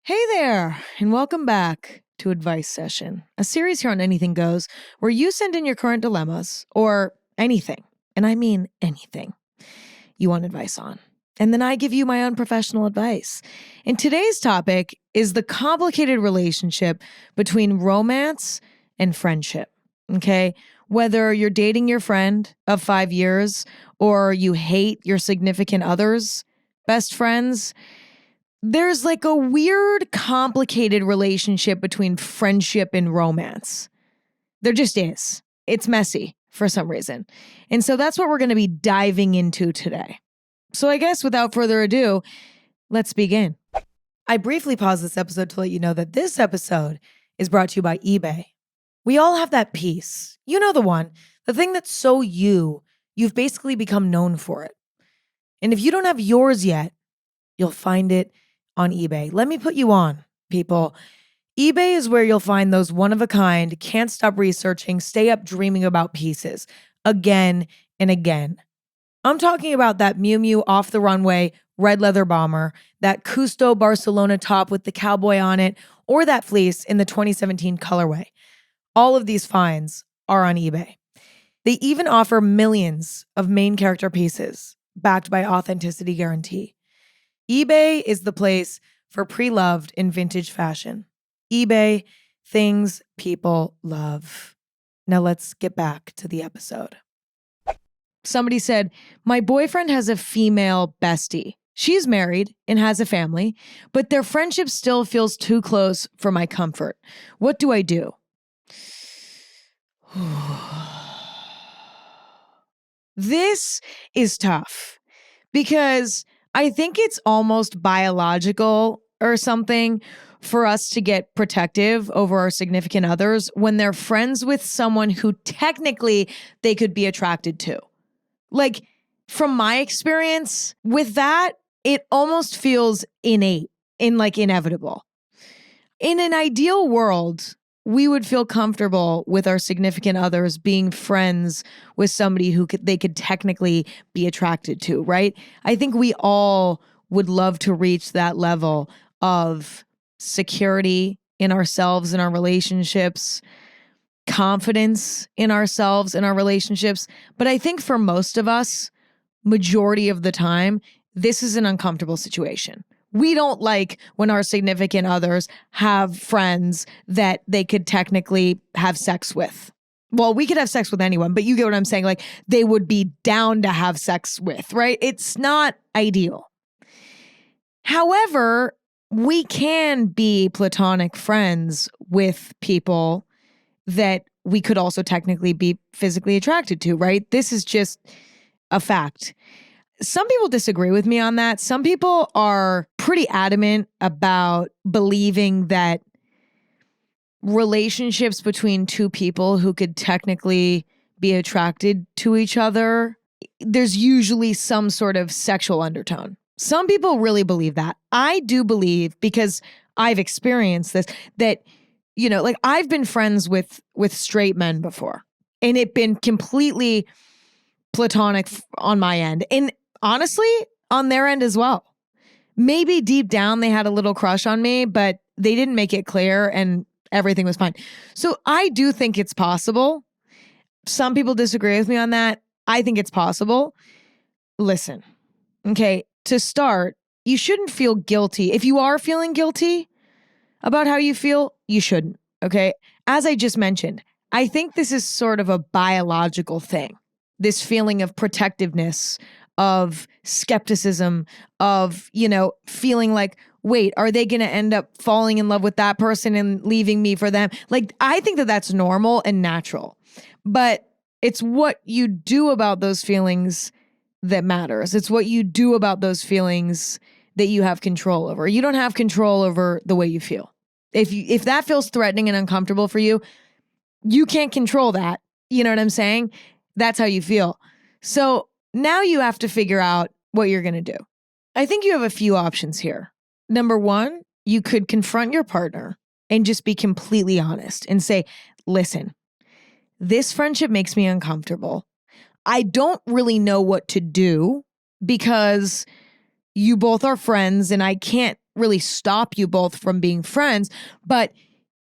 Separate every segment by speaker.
Speaker 1: Hey there, and welcome back to Advice Session, a series here on Anything Goes, where you send in your current dilemmas, or anything, and I mean anything, you want advice on. And then I give you my unprofessional advice. And today's topic is the complicated relationship between romance and friendship, okay? Whether you're dating your friend of 5 years or you hate your significant other's best friends, there's like a weird, complicated relationship between friendship and romance. There just is. It's messy for some reason. And so that's what we're going to be diving into today. So I guess without further ado, let's begin. I briefly paused this episode to let you know that this episode is brought to you by eBay. We all have that piece. You know the one, the thing that's so you've basically become known for it. And if you don't have yours yet, you'll find it on eBay. Let me put you on, people. eBay is where you'll find those one-of-a-kind, can't stop researching, stay up dreaming about pieces again and again. I'm talking about that Miu Miu off the runway red leather bomber, that Custo Barcelona top with the cowboy on it, or that fleece in the 2017 colorway. All of these finds are on eBay. They even offer millions of main character pieces backed by authenticity guarantee. eBay is the place for pre-loved in vintage fashion. eBay, things people love. Now let's get back to the episode. Somebody said, my boyfriend has a female bestie. She's married and has a family, but their friendship still feels too close for my comfort. What do I do? This is tough because I think it's almost biological or something for us to get protective over our significant others when they're friends with someone who technically they could be attracted to. Like, from my experience with that, it almost feels innate and like inevitable. In an ideal world, we would feel comfortable with our significant others being friends with somebody who they could technically be attracted to, right? I think we all would love to reach that level of security in ourselves and our relationships, confidence in ourselves and our relationships. But I think for most of us, majority of the time, this is an uncomfortable situation. We don't like when our significant others have friends that they could technically have sex with. Well, we could have sex with anyone, but you get what I'm saying? Like, they would be down to have sex with, right? It's not ideal. However, we can be platonic friends with people that we could also technically be physically attracted to, right? This is just a fact. Some people disagree with me on that. Some people are pretty adamant about believing that relationships between two people who could technically be attracted to each other, there's usually some sort of sexual undertone. Some people really believe that. I do believe, because I've experienced this, that, you know, like I've been friends with straight men before, and it been completely platonic on my end. And honestly, on their end as well. Maybe deep down they had a little crush on me, but they didn't make it clear and everything was fine. So I do think it's possible. Some people disagree with me on that. I think it's possible. Listen, okay, to start, you shouldn't feel guilty. If you are feeling guilty about how you feel, you shouldn't, okay? As I just mentioned, I think this is sort of a biological thing. This feeling of protectiveness, of skepticism, of, you know, feeling like, wait, are they going to end up falling in love with that person and leaving me for them? Like, I think that that's normal and natural, but it's what you do about those feelings that matters. It's what you do about those feelings that you have control over. You don't have control over the way you feel. If that feels threatening and uncomfortable for you, you can't control that. You know what I'm saying? That's how you feel. So now you have to figure out what you're going to do. I think you have a few options here. Number one, you could confront your partner and just be completely honest and say, listen, this friendship makes me uncomfortable. I don't really know what to do because you both are friends and I can't really stop you both from being friends, but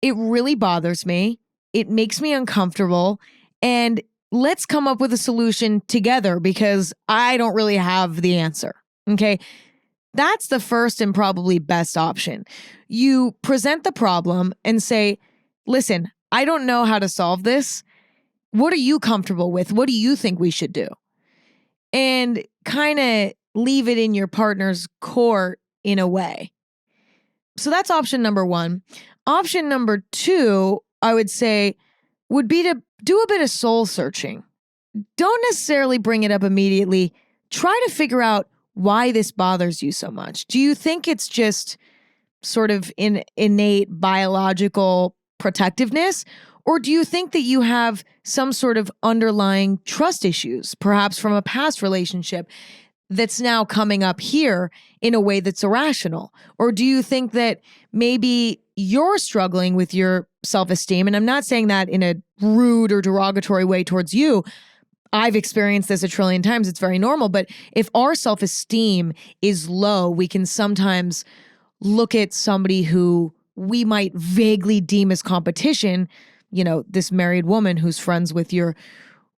Speaker 1: it really bothers me. It makes me uncomfortable. And let's come up with a solution together because I don't really have the answer. Okay. That's the first and probably best option. You present the problem and say, listen, I don't know how to solve this. What are you comfortable with? What do you think we should do? And kind of leave it in your partner's court in a way. So that's option number one. Option number two, I would say, would be to do a bit of soul searching. Don't necessarily bring it up immediately. Try to figure out why this bothers you so much. Do you think it's just sort of innate biological protectiveness? Or do you think that you have some sort of underlying trust issues, perhaps from a past relationship that's now coming up here in a way that's irrational? Or do you think that maybe you're struggling with your self-esteem? And I'm not saying that in a rude or derogatory way towards you. I've experienced this a trillion times. It's very normal. But if our self-esteem is low, we can sometimes look at somebody who we might vaguely deem as competition, you know, this married woman who's friends with your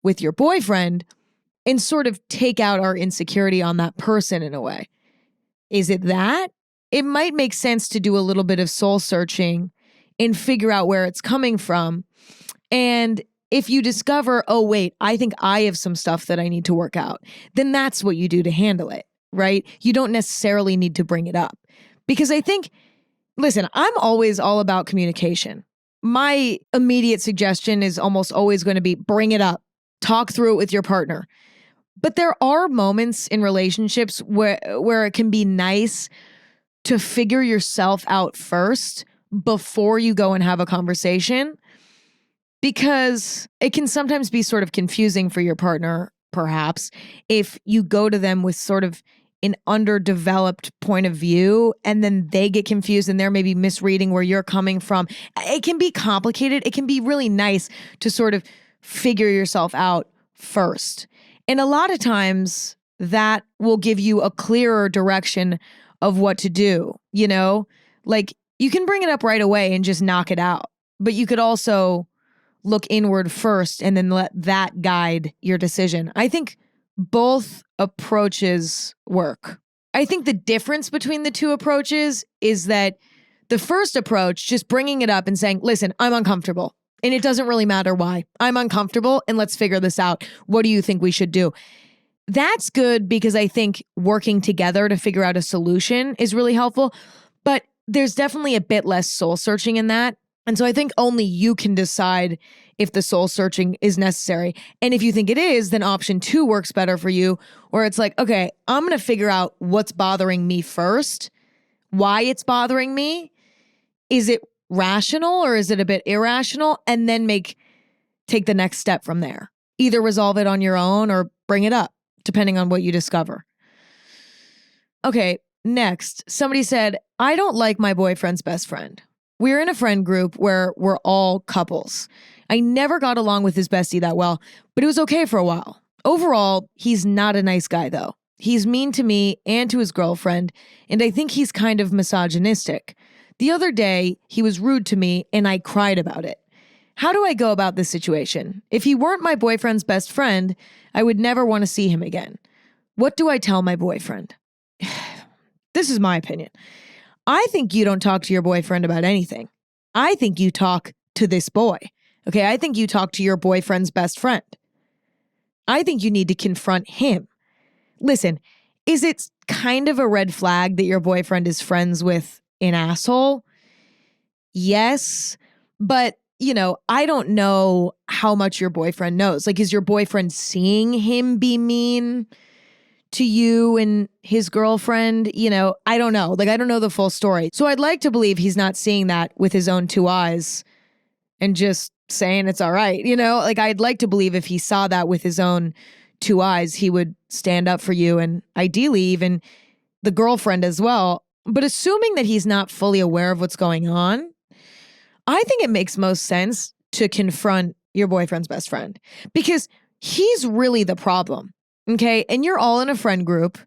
Speaker 1: boyfriend, and sort of take out our insecurity on that person in a way. Is it that? It might make sense to do a little bit of soul searching and figure out where it's coming from. And if you discover, oh, wait, I think I have some stuff that I need to work out, then that's what you do to handle it, right? You don't necessarily need to bring it up. Because I think, listen, I'm always all about communication. My immediate suggestion is almost always going to be bring it up, talk through it with your partner. But there are moments in relationships where it can be nice to figure yourself out first before you go and have a conversation, because it can sometimes be sort of confusing for your partner, perhaps, if you go to them with sort of an underdeveloped point of view and then they get confused and they're maybe misreading where you're coming from. It can be complicated. It can be really nice to sort of figure yourself out first. And a lot of times that will give you a clearer direction of what to do, you know? Like you can bring it up right away and just knock it out, but you could also look inward first and then let that guide your decision. I think both approaches work. I think the difference between the two approaches is that the first approach, just bringing it up and saying, listen, I'm uncomfortable. And it doesn't really matter why. I'm uncomfortable and let's figure this out. What do you think we should do? That's good because I think working together to figure out a solution is really helpful. But there's definitely a bit less soul searching in that. And so I think only you can decide if the soul searching is necessary. And if you think it is, then option two works better for you, where it's like, okay, I'm going to figure out what's bothering me first, why it's bothering me. Is it rational or is it a bit irrational? And then take the next step from there. Either resolve it on your own or bring it up, depending on what you discover. Okay, next, somebody said, I don't like my boyfriend's best friend. We're in a friend group where we're all couples. I never got along with his bestie that well, but it was okay for a while. Overall, he's not a nice guy though. He's mean to me and to his girlfriend, and I think he's kind of misogynistic. The other day, he was rude to me and I cried about it. How do I go about this situation? If he weren't my boyfriend's best friend, I would never want to see him again. What do I tell my boyfriend? This is my opinion. I think you don't talk to your boyfriend about anything. I think you talk to this boy. Okay, I think you talk to your boyfriend's best friend. I think you need to confront him. Listen, is it kind of a red flag that your boyfriend is friends with an asshole? Yes, but you know, I don't know how much your boyfriend knows. Like, is your boyfriend seeing him be mean to you and his girlfriend? You know, I don't know. Like, I don't know the full story. So I'd like to believe he's not seeing that with his own two eyes and just saying it's all right. You know, like I'd like to believe if he saw that with his own two eyes, he would stand up for you and ideally even the girlfriend as well. But assuming that he's not fully aware of what's going on, I think it makes most sense to confront your boyfriend's best friend because he's really the problem. Okay. And you're all in a friend group.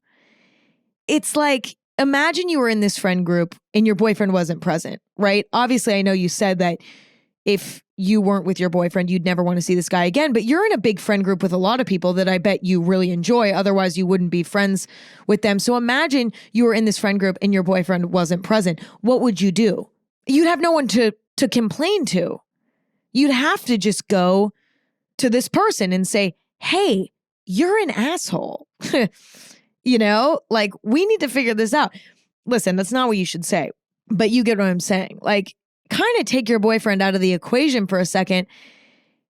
Speaker 1: It's like imagine you were in this friend group and your boyfriend wasn't present, right? Obviously, I know you said that if you weren't with your boyfriend, you'd never want to see this guy again, but you're in a big friend group with a lot of people that I bet you really enjoy. Otherwise, you wouldn't be friends with them. So imagine you were in this friend group and your boyfriend wasn't present. What would you do? You'd have no one to complain to. You'd have to just go to this person and say, hey, you're an asshole. Like, we need to figure this out. Listen, that's not what you should say, but you get what I'm saying. Like, kind of take your boyfriend out of the equation for a second,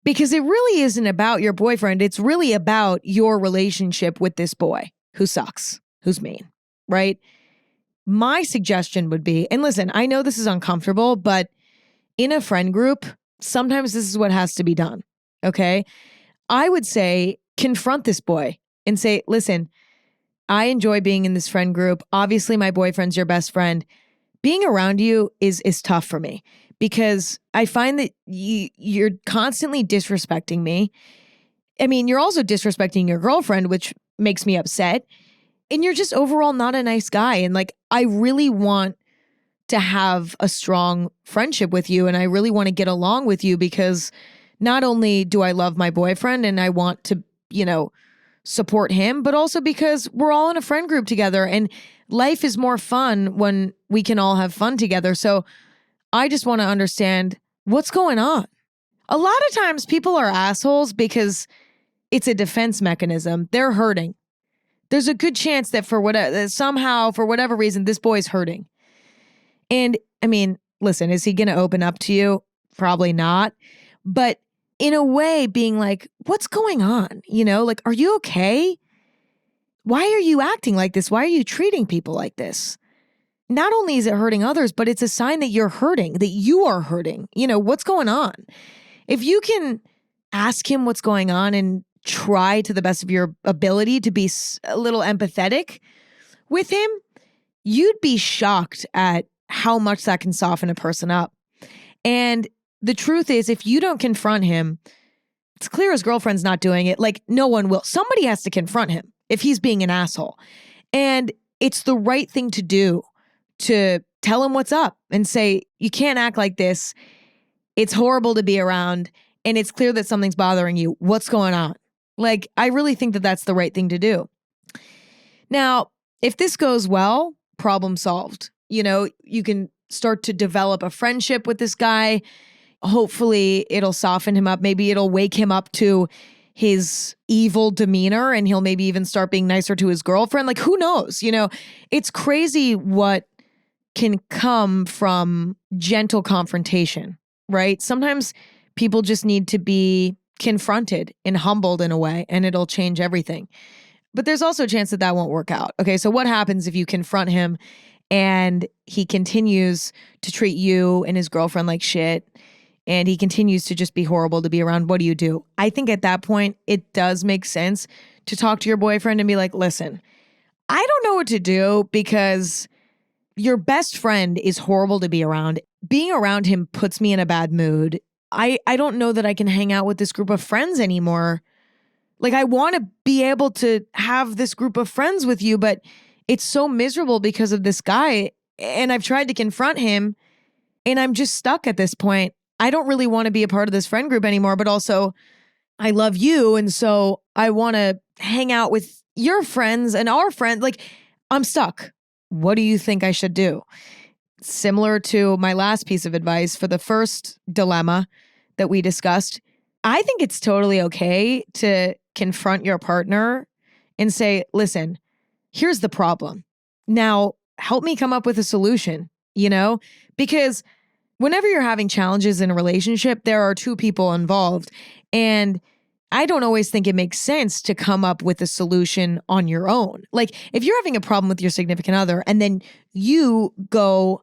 Speaker 1: because it really isn't about your boyfriend. It's really about your relationship with this boy who sucks, who's mean, right? My suggestion would be, and listen, I know this is uncomfortable, but in a friend group, sometimes this is what has to be done, okay? I would say confront this boy and say, listen, I enjoy being in this friend group. Obviously, my boyfriend's your best friend. Being around you is tough for me because I find that you're constantly disrespecting me. I mean, you're also disrespecting your girlfriend, which makes me upset. And you're just overall not a nice guy. And like, I really want to have a strong friendship with you. And I really want to get along with you because not only do I love my boyfriend and I want to, support him, but also because we're all in a friend group together and life is more fun when we can all have fun together. So I just want to understand what's going on. A lot of times people are assholes because it's a defense mechanism. They're hurting. There's a good chance that for whatever reason, this boy's hurting. And I mean, listen, is he going to open up to you? Probably not. But in a way, being like, what's going on? Like, are you okay? Why are you acting like this? Why are you treating people like this? Not only is it hurting others, but it's a sign that you're hurting, that you are hurting. What's going on? If you can ask him what's going on and try to the best of your ability to be a little empathetic with him, you'd be shocked at how much that can soften a person up. And the truth is, if you don't confront him, it's clear his girlfriend's not doing it. Like, no one will. Somebody has to confront him if he's being an asshole. And it's the right thing to do to tell him what's up and say, you can't act like this. It's horrible to be around. And it's clear that something's bothering you. What's going on? Like, I really think that that's the right thing to do. Now, if this goes well, problem solved. You can start to develop a friendship with this guy. Hopefully it'll soften him up. Maybe it'll wake him up to his evil demeanor and he'll maybe even start being nicer to his girlfriend. Like, who knows? It's crazy what can come from gentle confrontation, right? Sometimes people just need to be confronted and humbled in a way, and it'll change everything. But there's also a chance that that won't work out. Okay, so what happens if you confront him and he continues to treat you and his girlfriend like shit, and he continues to just be horrible to be around? What do? I think at that point, it does make sense to talk to your boyfriend and be like, listen, I don't know what to do because your best friend is horrible to be around. Being around him puts me in a bad mood. I don't know that I can hang out with this group of friends anymore. Like, I want to be able to have this group of friends with you, but it's so miserable because of this guy. And I've tried to confront him and I'm just stuck at this point. I don't really want to be a part of this friend group anymore, but also I love you. And so I want to hang out with your friends and our friends. Like, I'm stuck. What do you think I should do? Similar to my last piece of advice for the first dilemma that we discussed, I think it's totally okay to confront your partner and say, listen, here's the problem. Now, help me come up with a solution, because whenever you're having challenges in a relationship, there are two people involved. And I don't always think it makes sense to come up with a solution on your own. Like, if you're having a problem with your significant other and then you go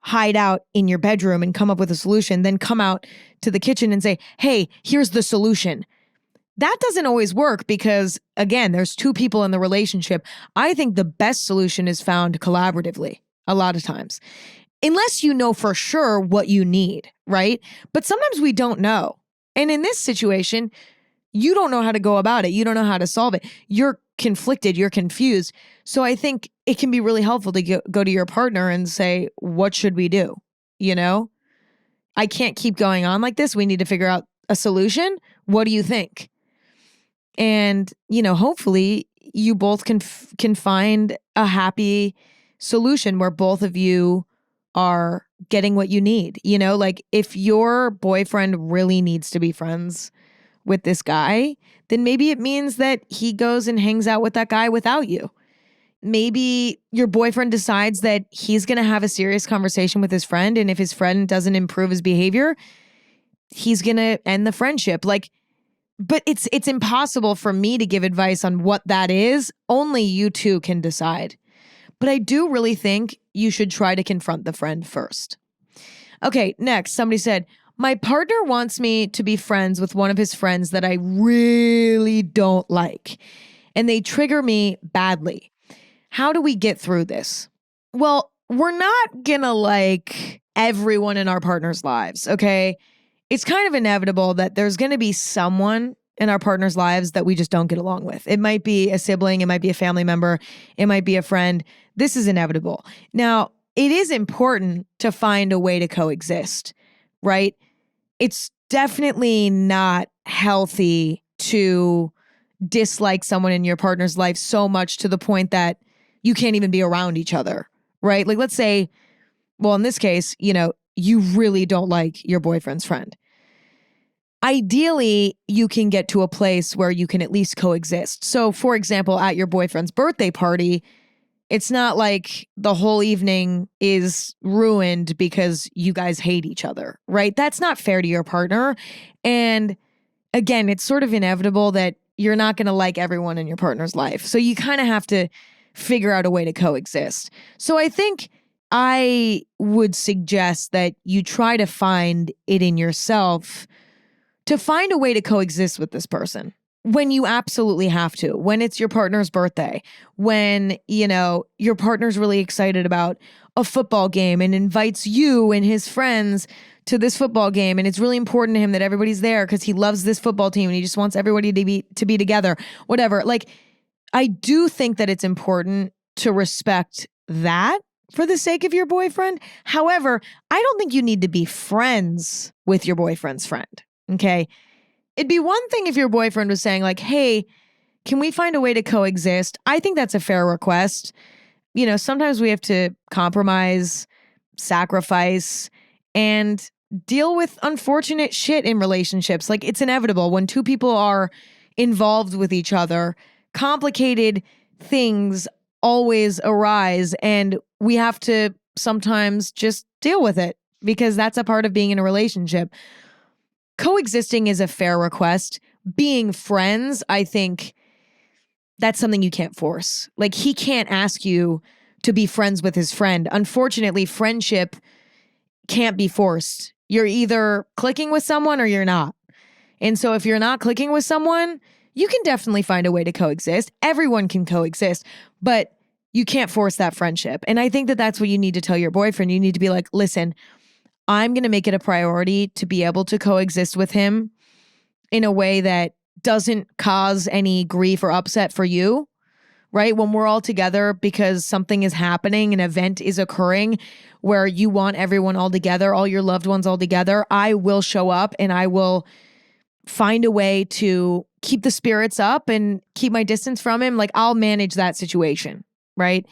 Speaker 1: hide out in your bedroom and come up with a solution, then come out to the kitchen and say, hey, here's the solution. That doesn't always work because, again, there's two people in the relationship. I think the best solution is found collaboratively a lot of times, unless you know for sure what you need, right? But sometimes we don't know. And in this situation, you don't know how to go about it. You don't know how to solve it. You're conflicted. You're confused. So I think it can be really helpful to go to your partner and say, what should we do? You know, I can't keep going on like this. We need to figure out a solution. What do you think? And, hopefully you both can find a happy solution where both of you are getting what you need. Like if your boyfriend really needs to be friends with this guy, then maybe it means that he goes and hangs out with that guy without you. Maybe your boyfriend decides that he's going to have a serious conversation with his friend. And if his friend doesn't improve his behavior, he's going to end the friendship. But it's impossible for me to give advice on what that is. Only you two can decide. But I do really think you should try to confront the friend first. Okay, next, somebody said, my partner wants me to be friends with one of his friends that I really don't like, and they trigger me badly. How do we get through this? Well, we're not gonna like everyone in our partner's lives, okay? It's kind of inevitable that there's gonna be someone in our partner's lives that we just don't get along with. It might be a sibling, it might be a family member, it might be a friend. This is inevitable. Now, it is important to find a way to coexist, right? It's definitely not healthy to dislike someone in your partner's life so much to the point that you can't even be around each other, right? Like let's say, well, in this case, you really don't like your boyfriend's friend. Ideally, you can get to a place where you can at least coexist. So, for example, at your boyfriend's birthday party, it's not like the whole evening is ruined because you guys hate each other, right? That's not fair to your partner. And again, it's sort of inevitable that you're not going to like everyone in your partner's life. So you kind of have to figure out a way to coexist. So I think I would suggest that you try to find it in yourself to find a way to coexist with this person when you absolutely have to, when it's your partner's birthday, when, your partner's really excited about a football game and invites you and his friends to this football game. And it's really important to him that everybody's there because he loves this football team and he just wants everybody to be together, whatever. Like, I do think that it's important to respect that for the sake of your boyfriend. However, I don't think you need to be friends with your boyfriend's friend. Okay. It'd be one thing if your boyfriend was saying like, hey, can we find a way to coexist? I think that's a fair request. Sometimes we have to compromise, sacrifice, and deal with unfortunate shit in relationships. Like it's inevitable when two people are involved with each other, complicated things always arise and we have to sometimes just deal with it because that's a part of being in a relationship. Coexisting is a fair request. Being friends, I think that's something you can't force. Like he can't ask you to be friends with his friend. Unfortunately, friendship can't be forced. You're either clicking with someone or you're not. And so if you're not clicking with someone, you can definitely find a way to coexist. Everyone can coexist, but you can't force that friendship. And I think that that's what you need to tell your boyfriend. You need to be like, listen, I'm going to make it a priority to be able to coexist with him in a way that doesn't cause any grief or upset for you, right? When we're all together because something is happening, an event is occurring where you want everyone all together, all your loved ones all together, I will show up and I will find a way to keep the spirits up and keep my distance from him. Like I'll manage that situation, right?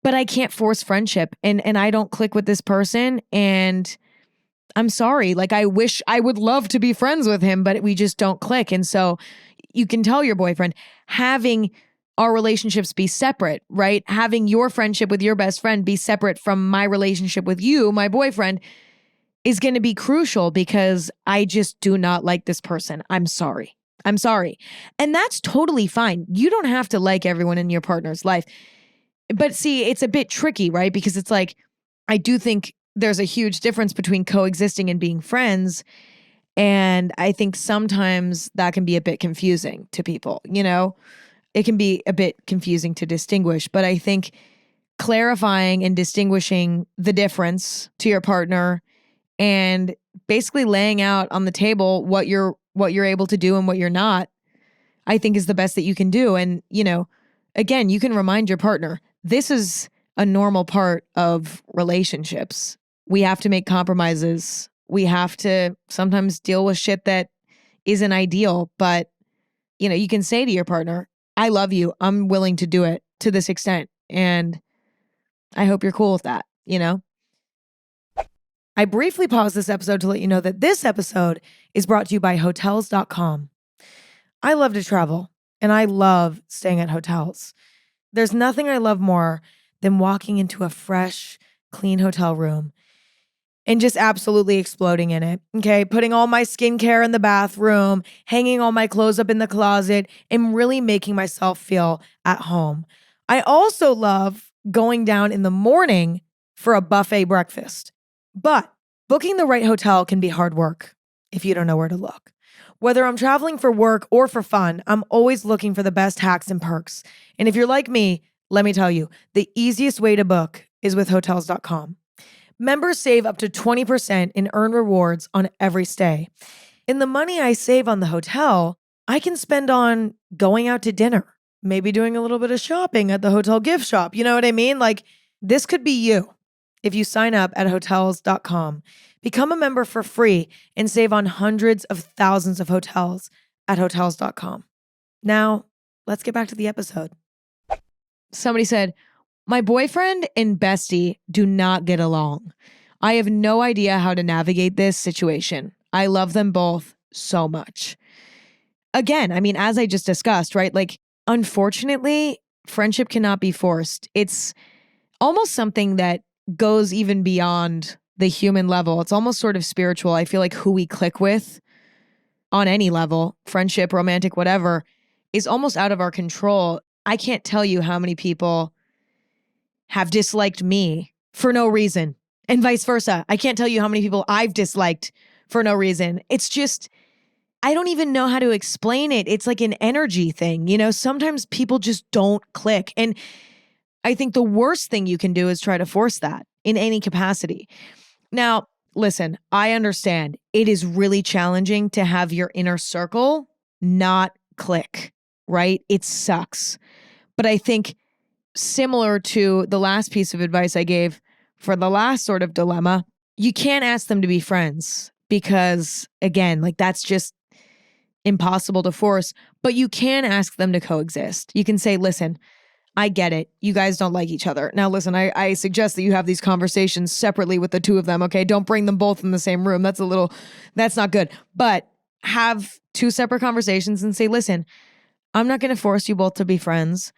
Speaker 1: But I can't force friendship and I don't click with this person and I'm sorry. Like I would love to be friends with him, but we just don't click. And so you can tell your boyfriend having our relationships be separate, right? Having your friendship with your best friend be separate from my relationship with you, my boyfriend, is going to be crucial because I just do not like this person. I'm sorry. And that's totally fine. You don't have to like everyone in your partner's life. But see, it's a bit tricky, right? Because it's like, I do think there's a huge difference between coexisting and being friends. And I think sometimes that can be a bit confusing to people, It can be a bit confusing to distinguish. But I think clarifying and distinguishing the difference to your partner and basically laying out on the table what you're able to do and what you're not, I think is the best that you can do. And, again, you can remind your partner, this is a normal part of relationships. We have to make compromises. We have to sometimes deal with shit that isn't ideal, but you can say to your partner, I love you. I'm willing to do it to this extent. And I hope you're cool with that, I briefly paused this episode to let you know that this episode is brought to you by Hotels.com. I love to travel and I love staying at hotels. There's nothing I love more than walking into a fresh, clean hotel room and just absolutely exploding in it. Okay. Putting all my skincare in the bathroom, hanging all my clothes up in the closet, and really making myself feel at home. I also love going down in the morning for a buffet breakfast. But booking the right hotel can be hard work if you don't know where to look. Whether I'm traveling for work or for fun, I'm always looking for the best hacks and perks. And if you're like me, let me tell you, the easiest way to book is with Hotels.com. Members save up to 20% and earn rewards on every stay. And the money I save on the hotel, I can spend on going out to dinner, maybe doing a little bit of shopping at the hotel gift shop. You know what I mean? Like, this could be you if you sign up at Hotels.com. Become a member for free and save on hundreds of thousands of hotels at Hotels.com. Now, let's get back to the episode. Somebody said, my boyfriend and bestie do not get along. I have no idea how to navigate this situation. I love them both so much. Again, as I just discussed, right? Like, unfortunately, friendship cannot be forced. It's almost something that goes even beyond the human level. It's almost sort of spiritual. I feel like who we click with on any level, friendship, romantic, whatever, is almost out of our control. I can't tell you how many people have disliked me for no reason and vice versa. I can't tell you how many people I've disliked for no reason. It's just, I don't even know how to explain it. It's like an energy thing. Sometimes people just don't click. And I think the worst thing you can do is try to force that in any capacity. Now, listen, I understand it is really challenging to have your inner circle not click, right? It sucks. But I think similar to the last piece of advice I gave for the last sort of dilemma, you can't ask them to be friends because, again, like that's just impossible to force. But you can ask them to coexist. You can say, listen, I get it. You guys don't like each other. Now, listen, I suggest that you have these conversations separately with the two of them, okay? Don't bring them both in the same room. That's not good. But have two separate conversations and say, listen, I'm not going to force you both to be friends.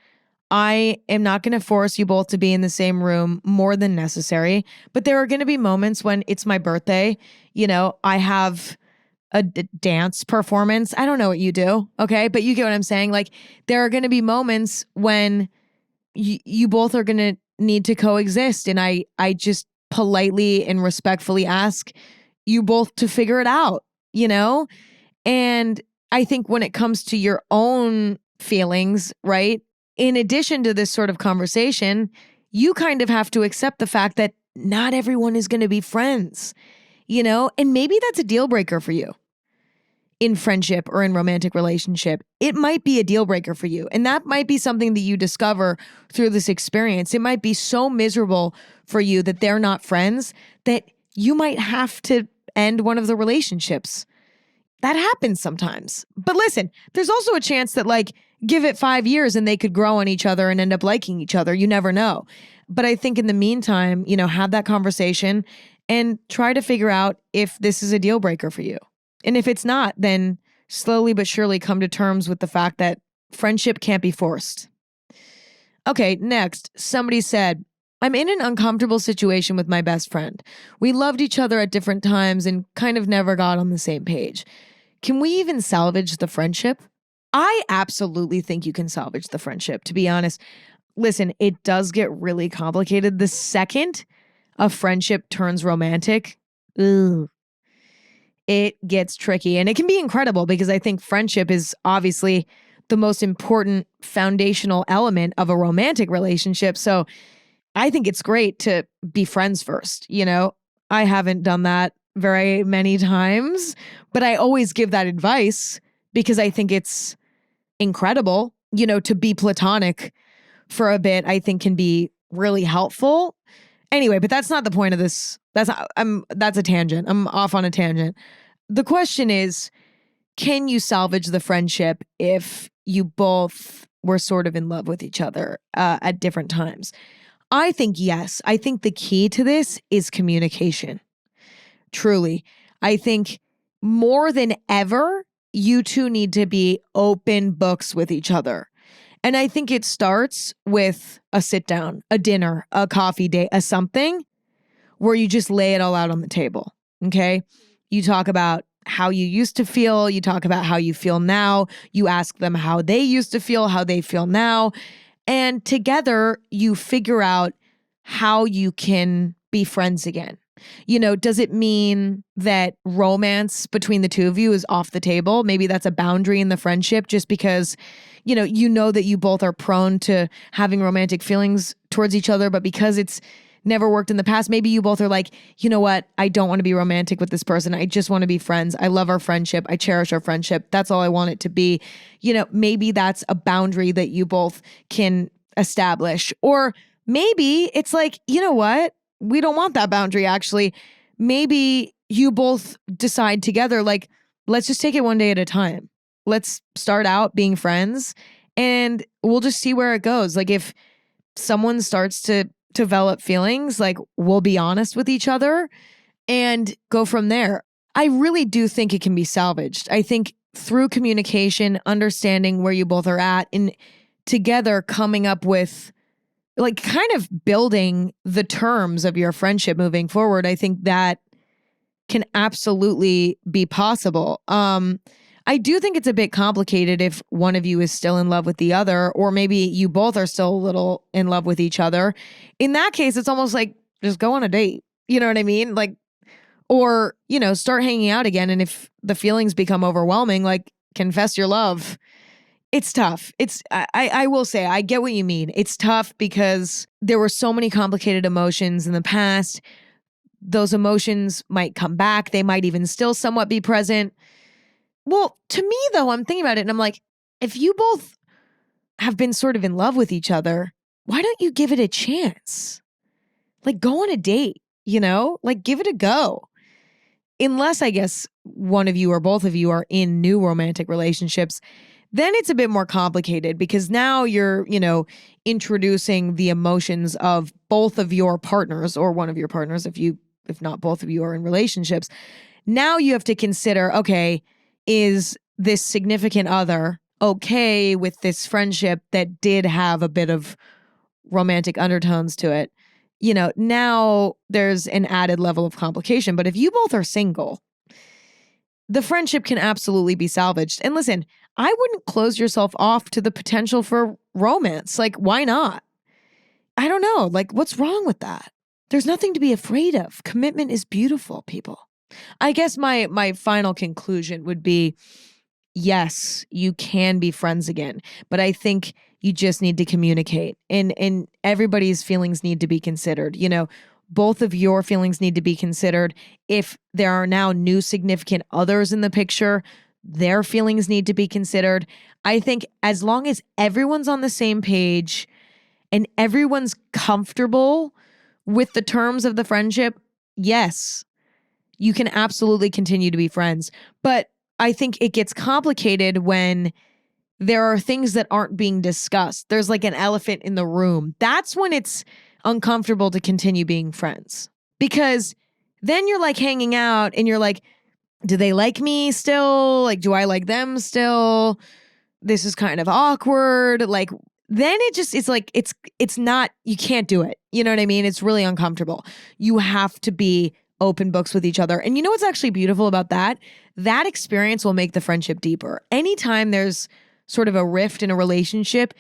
Speaker 1: I am not going to force you both to be in the same room more than necessary. But there are going to be moments when it's my birthday. I have a dance performance. I don't know what you do, okay? But you get what I'm saying? Like, there are going to be moments when you both are going to need to coexist. And I just politely and respectfully ask you both to figure it out, And I think when it comes to your own feelings, right? In addition to this sort of conversation, you kind of have to accept the fact that not everyone is going to be friends, And maybe that's a deal breaker for you. In friendship or in romantic relationship, it might be a deal breaker for you. And that might be something that you discover through this experience. It might be so miserable for you that they're not friends that you might have to end one of the relationships. That happens sometimes. But listen, there's also a chance that give it 5 years and they could grow on each other and end up liking each other. You never know. But I think in the meantime, have that conversation and try to figure out if this is a deal breaker for you. And if it's not, then slowly but surely come to terms with the fact that friendship can't be forced. Okay, next, somebody said, I'm in an uncomfortable situation with my best friend. We loved each other at different times and kind of never got on the same page. Can we even salvage the friendship? I absolutely think you can salvage the friendship, to be honest. Listen, it does get really complicated. The second a friendship turns romantic, it gets tricky. And it can be incredible because I think friendship is obviously the most important foundational element of a romantic relationship. So I think it's great to be friends first. I haven't done that very many times, but I always give that advice because I think it's incredible, to be platonic for a bit, I think can be really helpful. Anyway, but that's not the point of this. That's a tangent. I'm off on a tangent. The question is, can you salvage the friendship if you both were sort of in love with each other at different times? I think yes. I think the key to this is communication. Truly. I think more than ever, you two need to be open books with each other. And I think it starts with a sit down, a dinner, a coffee date, a something where you just lay it all out on the table. Okay. You talk about how you used to feel. You talk about how you feel now. You ask them how they used to feel, how they feel now. And together you figure out how you can be friends again. Does it mean that romance between the two of you is off the table? Maybe that's a boundary in the friendship just because, you know that you both are prone to having romantic feelings towards each other, but because it's never worked in the past, maybe you both are like, you know what? I don't want to be romantic with this person. I just want to be friends. I love our friendship. I cherish our friendship. That's all I want it to be. Maybe that's a boundary that you both can establish. Or maybe it's like, you know what? We don't want that boundary, actually. Maybe you both decide together, like, let's just take it one day at a time. Let's start out being friends and we'll just see where it goes. Like, if someone starts to develop feelings, like, we'll be honest with each other and go from there. I really do think it can be salvaged. I think through communication, understanding where you both are at, and together coming up with, like, kind of building the terms of your friendship moving forward, I think that can absolutely be possible. I do think it's a bit complicated if one of you is still in love with the other, or maybe you both are still a little in love with each other. In that case, it's almost like just go on a date. You know what I mean? Like, or, start hanging out again. And if the feelings become overwhelming, like, confess your love. It's tough. I will say, I get what you mean. It's tough because there were so many complicated emotions in the past. Those emotions might come back. They might even still somewhat be present. Well, to me, though, I'm thinking about it and I'm like, if you both have been sort of in love with each other, why don't you give it a chance? Like, go on a date, like, give it a go. Unless, I guess, one of you or both of you are in new romantic relationships, then it's a bit more complicated because now you're, introducing the emotions of both of your partners or one of your partners, if not both of you are in relationships. Now you have to consider, okay, is this significant other okay with this friendship that did have a bit of romantic undertones to it? Now there's an added level of complication. But if you both are single, the friendship can absolutely be salvaged. And listen, I wouldn't close yourself off to the potential for romance. Like, why not? I don't know. Like, what's wrong with that? There's nothing to be afraid of. Commitment is beautiful, people. I guess my final conclusion would be, yes, you can be friends again, but I think you just need to communicate, and everybody's feelings need to be considered. Both of your feelings need to be considered. If there are now new significant others in the picture, their feelings need to be considered. I think as long as everyone's on the same page and everyone's comfortable with the terms of the friendship, yes, you can absolutely continue to be friends. But I think it gets complicated when there are things that aren't being discussed. There's like an elephant in the room. That's when it's uncomfortable to continue being friends. Because then you're like hanging out and you're like, do they like me still? Like, do I like them still? This is kind of awkward. Like, then it's like, it's not, you can't do it. You know what I mean? It's really uncomfortable. You have to be open books with each other. And you know what's actually beautiful about that? That experience will make the friendship deeper. Anytime there's sort of a rift in a relationship,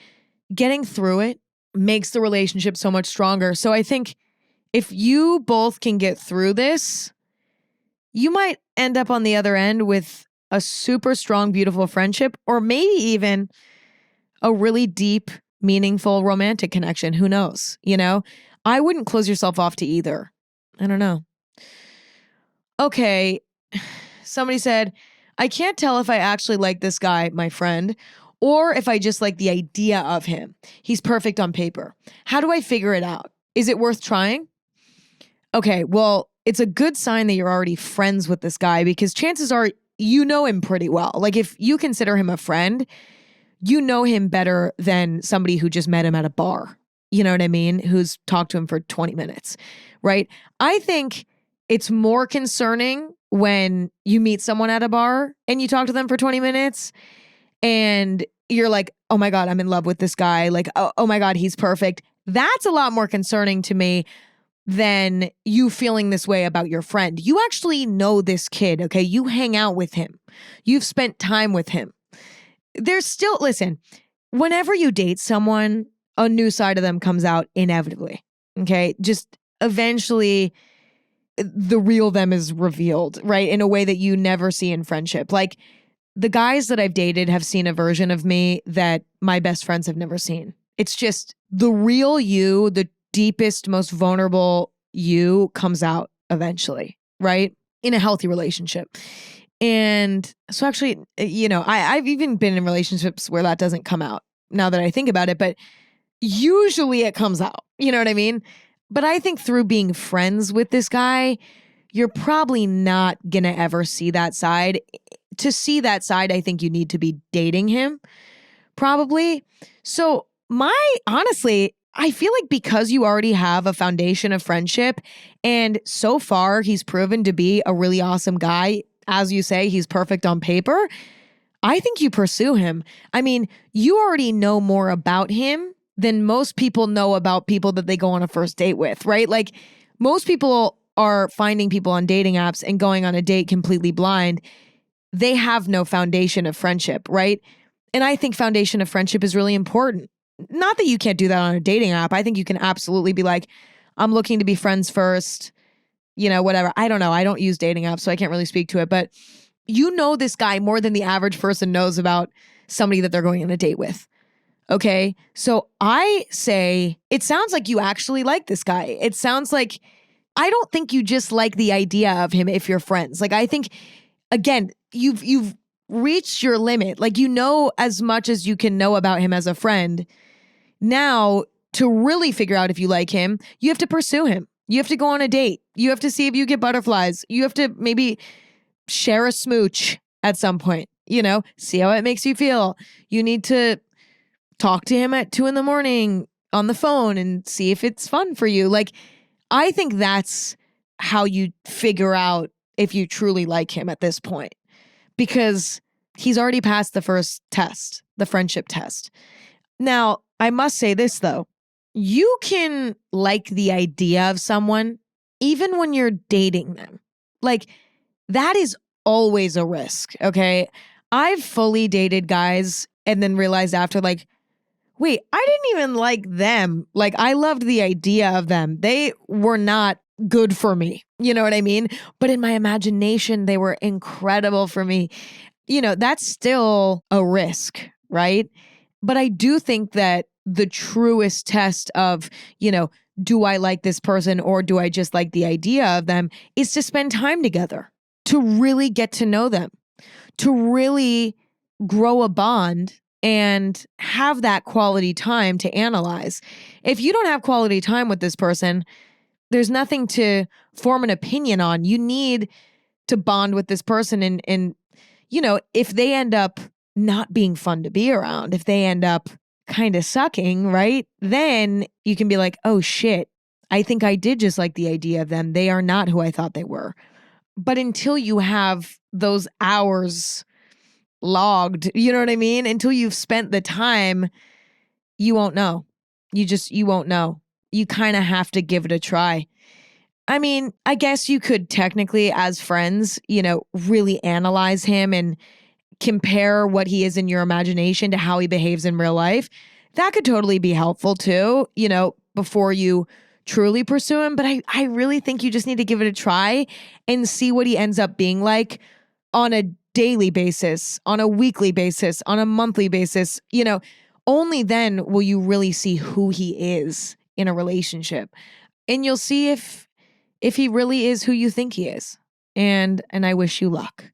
Speaker 1: getting through it makes the relationship so much stronger. So I think if you both can get through this, you might end up on the other end with a super strong, beautiful friendship, or maybe even a really deep, meaningful romantic connection. Who knows? I wouldn't close yourself off to either. I don't know. Okay. Somebody said, I can't tell if I actually like this guy, my friend, or if I just like the idea of him. He's perfect on paper. How do I figure it out? Is it worth trying? Okay, well, it's a good sign that you're already friends with this guy because chances are you know him pretty well. Like if you consider him a friend, you know him better than somebody who just met him at a bar. You know what I mean? Who's talked to him for 20 minutes, right? I think it's more concerning when you meet someone at a bar and you talk to them for 20 minutes and you're like, oh my God, I'm in love with this guy. Like, oh my God, he's perfect. That's a lot more concerning to me than you feeling this way about your friend. You actually know this kid, okay? You hang out with him. You've spent time with him. There's still, listen, whenever you date someone, a new side of them comes out inevitably, okay? Just eventually the real them is revealed, right? In a way that you never see in friendship. Like the guys that I've dated have seen a version of me that my best friends have never seen. It's just the real you, the deepest, most vulnerable you comes out eventually, right? In a healthy relationship. And so actually, I've even been in relationships where that doesn't come out now that I think about it, but usually it comes out, you know what I mean? But I think through being friends with this guy, you're probably not going to ever see that side. To see that side, I think you need to be dating him, probably. So honestly, I feel like because you already have a foundation of friendship and so far he's proven to be a really awesome guy, as you say, he's perfect on paper, I think you pursue him. I mean, you already know more about him than most people know about people that they go on a first date with, right? Like most people are finding people on dating apps and going on a date completely blind. They have no foundation of friendship, right? And I think foundation of friendship is really important. Not that you can't do that on a dating app. I think you can absolutely be like, I'm looking to be friends first, whatever. I don't know. I don't use dating apps, so I can't really speak to it. But you know this guy more than the average person knows about somebody that they're going on a date with. Okay? So I say, it sounds like you actually like this guy. It sounds like, I don't think you just like the idea of him if you're friends. Like I think, again, you've reached your limit. Like you know as much as you can know about him as a friend. Now, to really figure out if you like him, you have to pursue him. You have to go on a date. You have to see if you get butterflies. You have to maybe share a smooch at some point, see how it makes you feel. You need to talk to him at 2 a.m. on the phone and see if it's fun for you. Like, I think that's how you figure out if you truly like him at this point, because he's already passed the first test, the friendship test. Now, I must say this though, you can like the idea of someone even when you're dating them. Like, that is always a risk, okay? I've fully dated guys and then realized after, like, wait, I didn't even like them. Like, I loved the idea of them. They were not good for me. You know what I mean? But in my imagination, they were incredible for me. That's still a risk, right? But I do think that the truest test of, do I like this person or do I just like the idea of them is to spend time together, to really get to know them, to really grow a bond and have that quality time to analyze. If you don't have quality time with this person, there's nothing to form an opinion on. You need to bond with this person and if they end up not being fun to be around, if they end up kind of sucking, right? Then you can be like, oh shit, I think I did just like the idea of them. They are not who I thought they were. But until you have those hours logged, you know what I mean? Until you've spent the time, you won't know. You won't know. You kind of have to give it a try. I mean, I guess you could technically, as friends, really analyze him and compare what he is in your imagination to how he behaves in real life. That could totally be helpful too, before you truly pursue him. But I really think you just need to give it a try and see what he ends up being like on a daily basis, on a weekly basis, on a monthly basis. Only then will you really see who he is in a relationship. And you'll see if he really is who you think he is. And I wish you luck.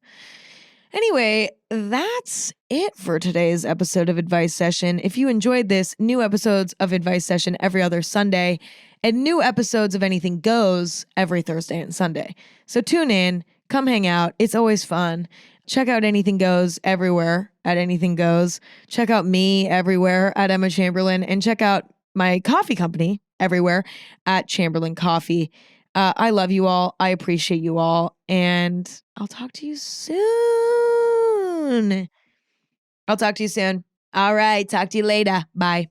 Speaker 1: Anyway, that's it for today's episode of Advice Session. If you enjoyed this, new episodes of Advice Session every other Sunday and new episodes of Anything Goes every Thursday and Sunday. So tune in, come hang out. It's always fun. Check out Anything Goes everywhere at Anything Goes. Check out me everywhere at Emma Chamberlain, and check out my coffee company everywhere at Chamberlain Coffee. I love you all. I appreciate you all. And I'll talk to you soon. All right. Talk to you later. Bye.